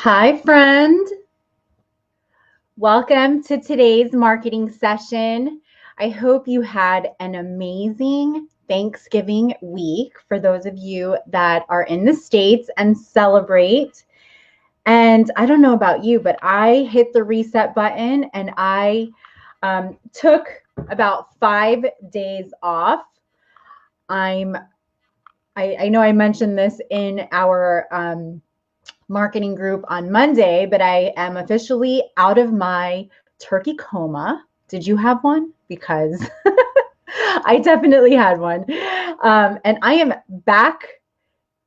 Hi, friend. Welcome to today's marketing session. I hope you had an amazing Thanksgiving week for those of you that are in the States and celebrate. And I don't know about you, but I hit the reset button and I took about 5 days off. I know I mentioned this in our marketing group on Monday, but I am officially out of my turkey coma. Did you have one? Because I definitely had one. And I am back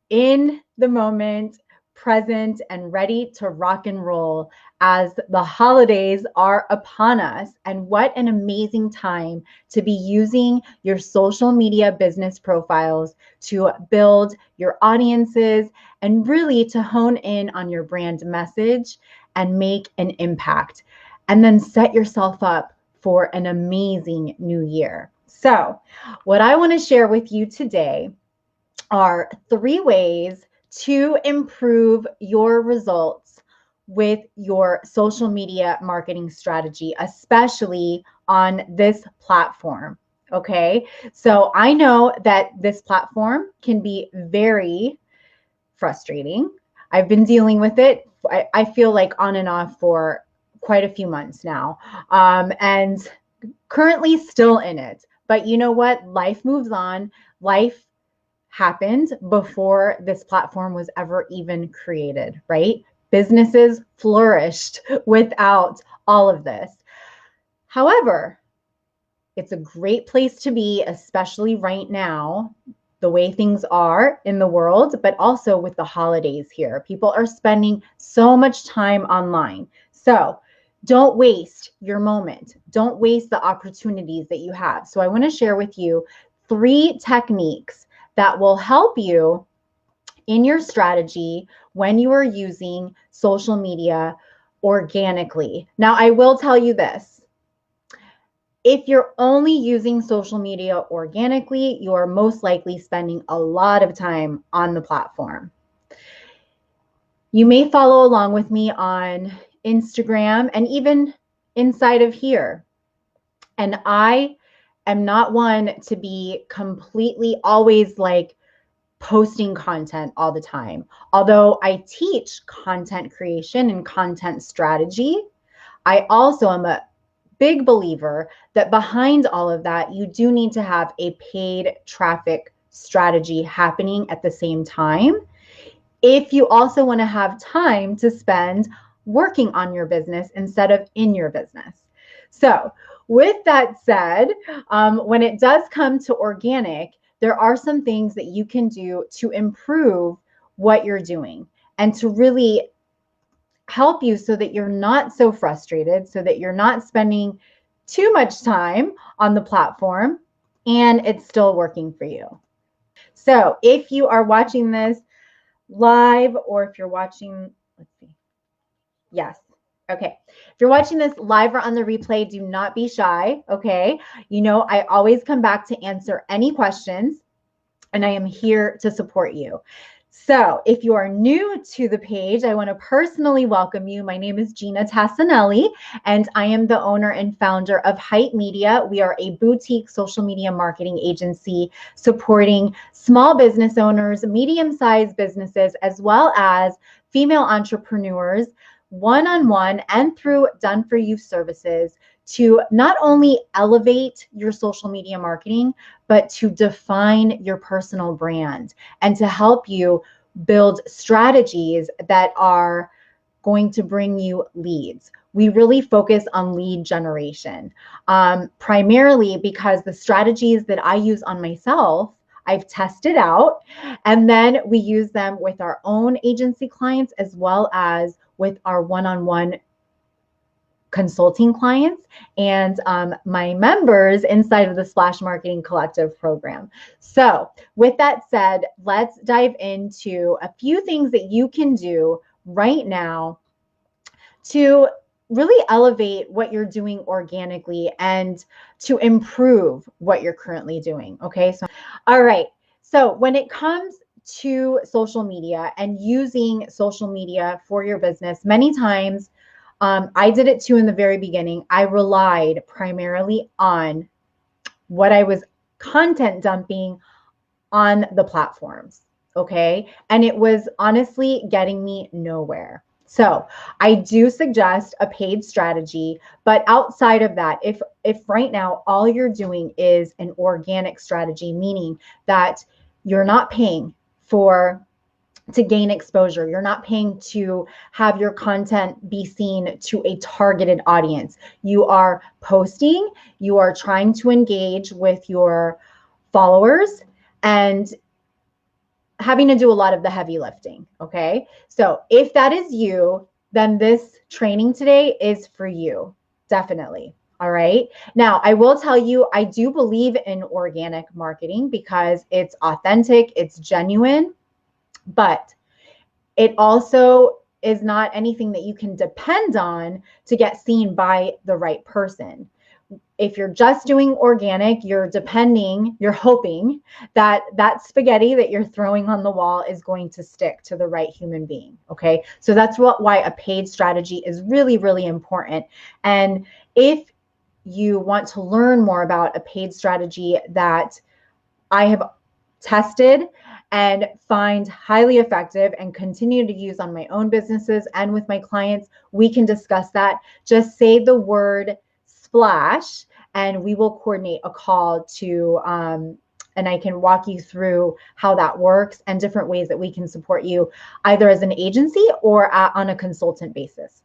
in the moment, present, and ready to rock and roll as the holidays are upon us. And what an amazing time to be using your social media business profiles to build your audiences and really to hone in on your brand message and make an impact. And then set yourself up for an amazing new year. So, what I want to share with you today are 3 ways to improve your results with your social media marketing strategy, especially on this platform. Okay, so I know that this platform can be very frustrating. I've been dealing with it, I feel like on and off for quite a few months now, and currently still in it. But you know what? Life moves on. Life happened before this platform was ever even created, right? Businesses flourished without all of this. However, it's a great place to be, especially right now, the way things are in the world, but also with the holidays here. People are spending so much time online. So don't waste your moment. Don't waste the opportunities that you have. So I want to share with you 3 techniques that will help you in your strategy when you are using social media organically. Now, I will tell you this. If you're only using social media organically, you are most likely spending a lot of time on the platform. You may follow along with me on Instagram and even inside of here. And I am not one to be completely always like posting content all the time. Although I teach content creation and content strategy, I also am a big believer that behind all of that, you do need to have a paid traffic strategy happening at the same time. If you also want to have time to spend working on your business instead of in your business. So, with that said, when it does come to organic, there are some things that you can do to improve what you're doing and to really help you so that you're not so frustrated, so that you're not spending too much time on the platform and it's still working for you. So if you are watching this live or if you're watching, let's see. Yes. Okay. If you're watching this live or on the replay, do not be shy. Okay. You know, I always come back to answer any questions and I am here to support you. So if you are new to the page, I want to personally welcome you. My name is Ginna Tassinelli, and I am the owner and founder of Hype Media. We are a boutique social media marketing agency supporting small business owners, medium-sized businesses, as well as female entrepreneurs, one-on-one and through done-for-you services to not only elevate your social media marketing, but to define your personal brand and to help you build strategies that are going to bring you leads. We really focus on lead generation, primarily because the strategies that I use on myself, I've tested out, and then we use them with our own agency clients as well as with our one-on-one consulting clients and my members inside of the Splash Marketing Collective program. So with that said, let's dive into a few things that you can do right now to really elevate what you're doing organically and to improve what you're currently doing. Okay, so all right. So when it comes to social media and using social media for your business, many times, I did it too in the very beginning. I relied primarily on what I was content dumping on the platforms. Okay. And it was honestly getting me nowhere. So I do suggest a paid strategy, but outside of that, if right now all you're doing is an organic strategy, meaning that you're not paying for to gain exposure. You're not paying to have your content be seen to a targeted audience. You are posting, you are trying to engage with your followers and having to do a lot of the heavy lifting. Okay. So if that is you, then this training today is for you. Definitely. All right. Now, I will tell you, I do believe in organic marketing because it's authentic, it's genuine, but it also is not anything that you can depend on to get seen by the right person. If you're just doing organic, you're hoping that that spaghetti that you're throwing on the wall is going to stick to the right human being. Okay. So that's why a paid strategy is really, really important. And if you want to learn more about a paid strategy that I have tested and find highly effective and continue to use on my own businesses and with my clients, we can discuss that. Just say the word splash and we will coordinate a call to and I can walk you through how that works and different ways that we can support you either as an agency or on a consultant basis.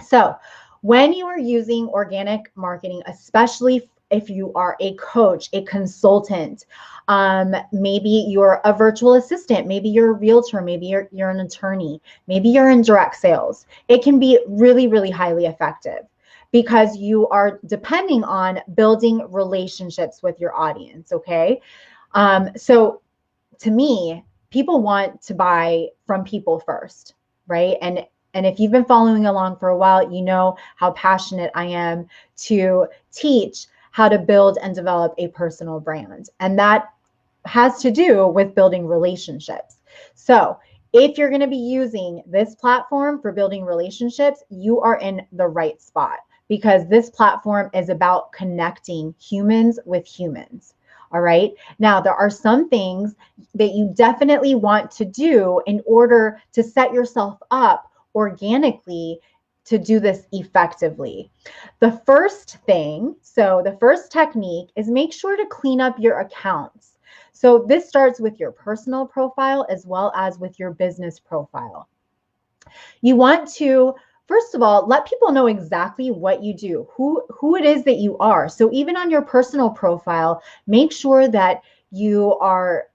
So when you are using organic marketing, especially if you are a coach, a consultant, maybe you're a virtual assistant, maybe you're a realtor, maybe you're an attorney, maybe you're in direct sales, it can be really, really highly effective because you are depending on building relationships with your audience, okay? So to me, people want to buy from people first, right? And if you've been following along for a while, you know how passionate I am to teach how to build and develop a personal brand. And that has to do with building relationships. So if you're going to be using this platform for building relationships, you are in the right spot because this platform is about connecting humans with humans. All right. Now, there are some things that you definitely want to do in order to set yourself up organically to do this effectively. The first technique is make sure to clean up your accounts. So this starts with your personal profile as well as with your business profile. You want to, first of all, let people know exactly what you do, who it is that you are. So even on your personal profile, make sure that you are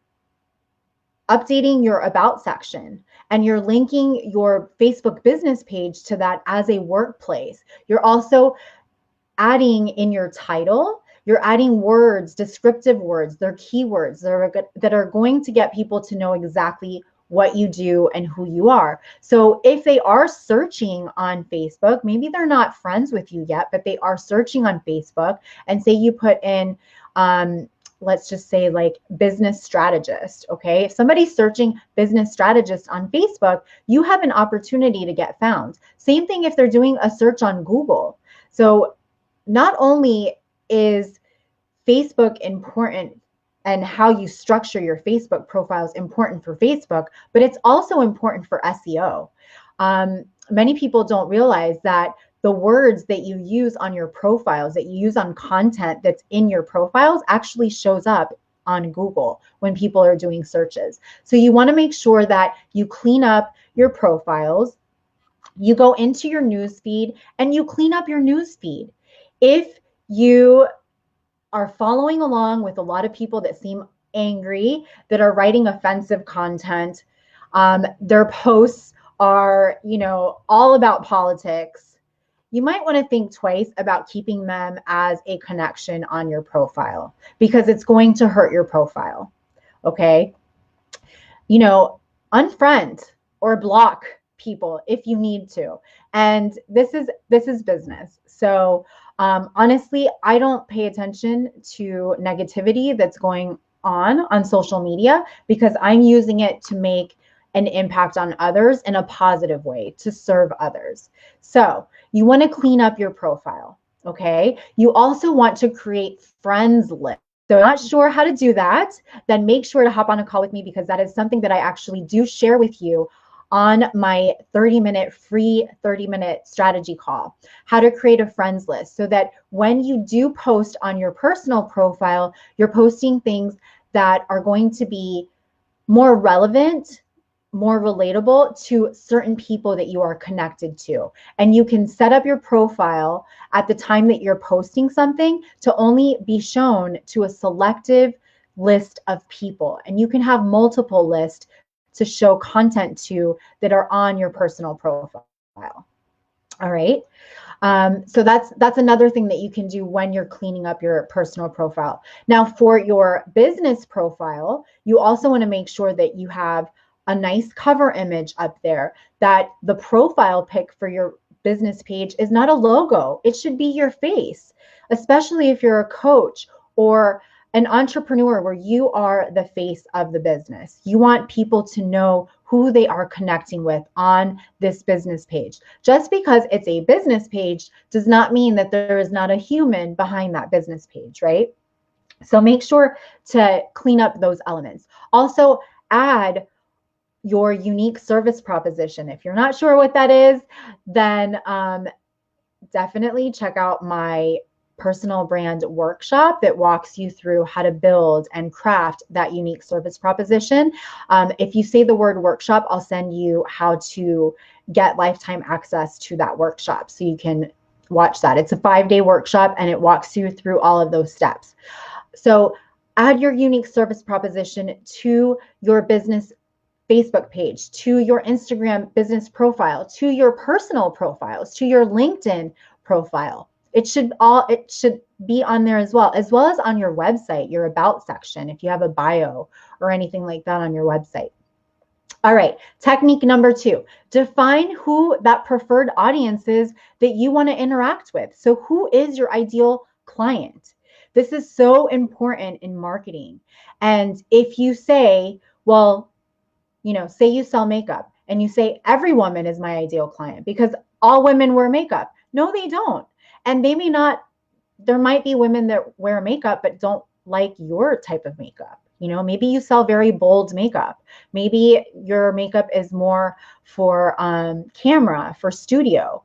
updating your about section and you're linking your Facebook business page to that as a workplace. You're also adding in your title, you're adding words, descriptive words, they're keywords that are going to get people to know exactly what you do and who you are. So if they are searching on Facebook, maybe they're not friends with you yet, but they are searching on Facebook and say you put in, let's just say like business strategist, okay? If somebody's searching business strategist on Facebook, you have an opportunity to get found. Same thing if they're doing a search on Google. So not only is Facebook important and how you structure your Facebook profile is important for Facebook, but it's also important for SEO. Many people don't realize that the words that you use on your profiles, that you use on content that's in your profiles actually shows up on Google when people are doing searches. So you want to make sure that you clean up your profiles, you go into your news feed and you clean up your news feed. If you are following along with a lot of people that seem angry, that are writing offensive content, their posts are, all about politics, you might want to think twice about keeping them as a connection on your profile because it's going to hurt your profile. Okay. Unfriend or block people if you need to. And this is business. So honestly, I don't pay attention to negativity that's going on social media, because I'm using it to make an impact on others in a positive way, to serve others. So you want to clean up your profile. Okay. You also want to create friends lists. So I'm not sure how to do that, then make sure to hop on a call with me, because that is something that I actually do share with you on my 30-minute free 30-minute strategy call, how to create a friends list, so that when you do post on your personal profile, you're posting things that are going to be more relevant, more relatable to certain people that you are connected to. And you can set up your profile at the time that you're posting something to only be shown to a selective list of people. And you can have multiple lists to show content to that are on your personal profile. All right. So that's another thing that you can do when you're cleaning up your personal profile. Now, for your business profile, you also want to make sure that you have a nice cover image up there, that the profile pic for your business page is not a logo. It should be your face, especially if you're a coach or an entrepreneur where you are the face of the business. You want people to know who they are connecting with on this business page. Just because it's a business page does not mean that there is not a human behind that business page, right? So make sure to clean up those elements. Also, add your unique service proposition. If you're not sure what that is, then definitely check out my personal brand workshop that walks you through how to build and craft that unique service proposition. If you say the word workshop, I'll send you how to get lifetime access to that workshop so you can watch that. It's a 5-day workshop and it walks you through all of those steps. So add your unique service proposition to your business Facebook page, to your Instagram business profile, to your personal profiles, to your LinkedIn profile. It should be on there as well as on your website, your about section, if you have a bio or anything like that on your website. All right, technique number 2, define who that preferred audience is that you want to interact with. So who is your ideal client? This is so important in marketing. And if you say, well, say you sell makeup and you say every woman is my ideal client because all women wear makeup. No, they don't. And they may not, there might be women that wear makeup but don't like your type of makeup. Maybe you sell very bold makeup. Maybe your makeup is more for camera, for studio.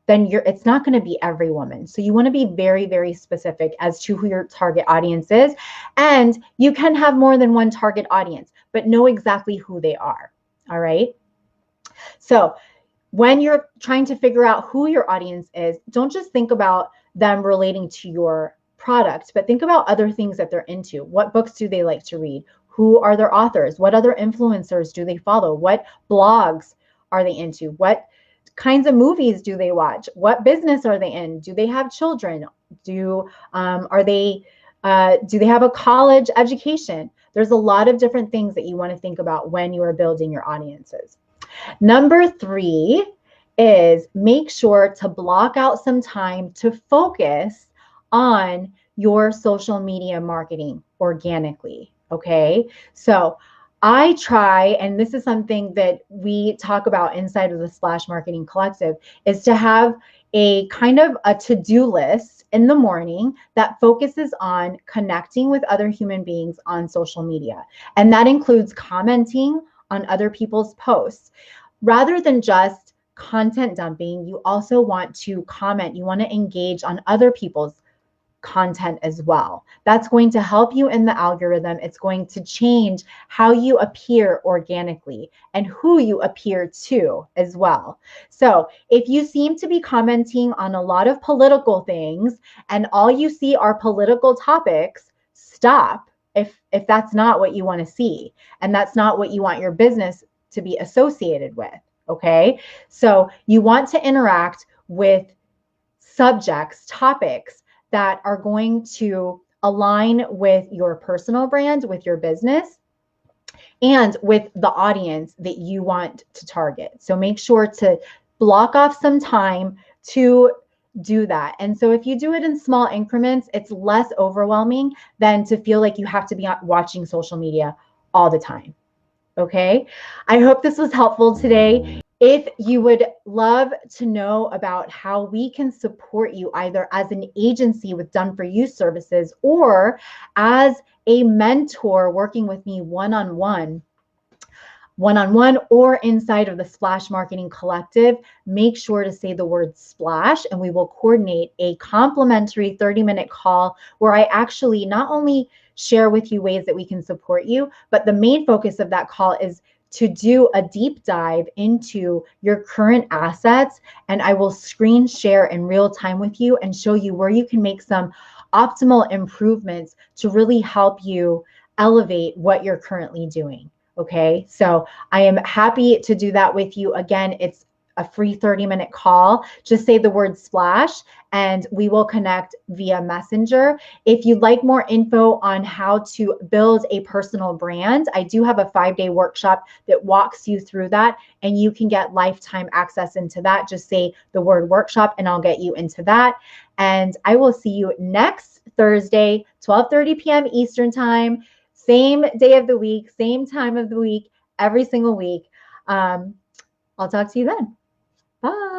Then it's not going to be every woman. So you want to be very, very specific as to who your target audience is. And you can have more than one target audience, but know exactly who they are. All right. So when you're trying to figure out who your audience is, don't just think about them relating to your product, but think about other things that they're into. What books do they like to read? Who are their authors? What other influencers do they follow? What blogs are they into? What kinds of movies do they watch? What business are they in? Do they have children? Do they have a college education? There's a lot of different things that you want to think about when you are building your audiences. Number 3 is make sure to block out some time to focus on your social media marketing organically. Okay, so I try, and this is something that we talk about inside of the Splash Marketing Collective, is to have a kind of a to-do list in the morning that focuses on connecting with other human beings on social media. And that includes commenting on other people's posts. Rather than just content dumping, you also want to comment. You want to engage on other people's content as well. That's going to help you in the algorithm. It's going to change how you appear organically and who you appear to as well. So if you seem to be commenting on a lot of political things and all you see are political topics, stop if that's not what you want to see and that's not what you want your business to be associated with. Okay, so you want to interact with subjects, topics that are going to align with your personal brand, with your business, and with the audience that you want to target. So make sure to block off some time to do that. And so if you do it in small increments, it's less overwhelming than to feel like you have to be watching social media all the time. Okay. I hope this was helpful today. If you would love to know about how we can support you either as an agency with done for you services or as a mentor working with me one-on-one or inside of the Splash Marketing Collective, make sure to say the word splash and we will coordinate a complimentary 30-minute call where I actually not only share with you ways that we can support you, but the main focus of that call is to do a deep dive into your current assets. And I will screen share in real time with you and show you where you can make some optimal improvements to really help you elevate what you're currently doing. Okay, so I am happy to do that with you. Again, it's a free 30-minute call. Just say the word splash and we will connect via Messenger. If you'd like more info on how to build a personal brand, I do have a 5-day workshop that walks you through that, and you can get lifetime access into that. Just say the word workshop and I'll get you into that. And I will see you next Thursday, 12:30 p.m. Eastern Time. Same day of the week, same time of the week, every single week. I'll talk to you then. Bye.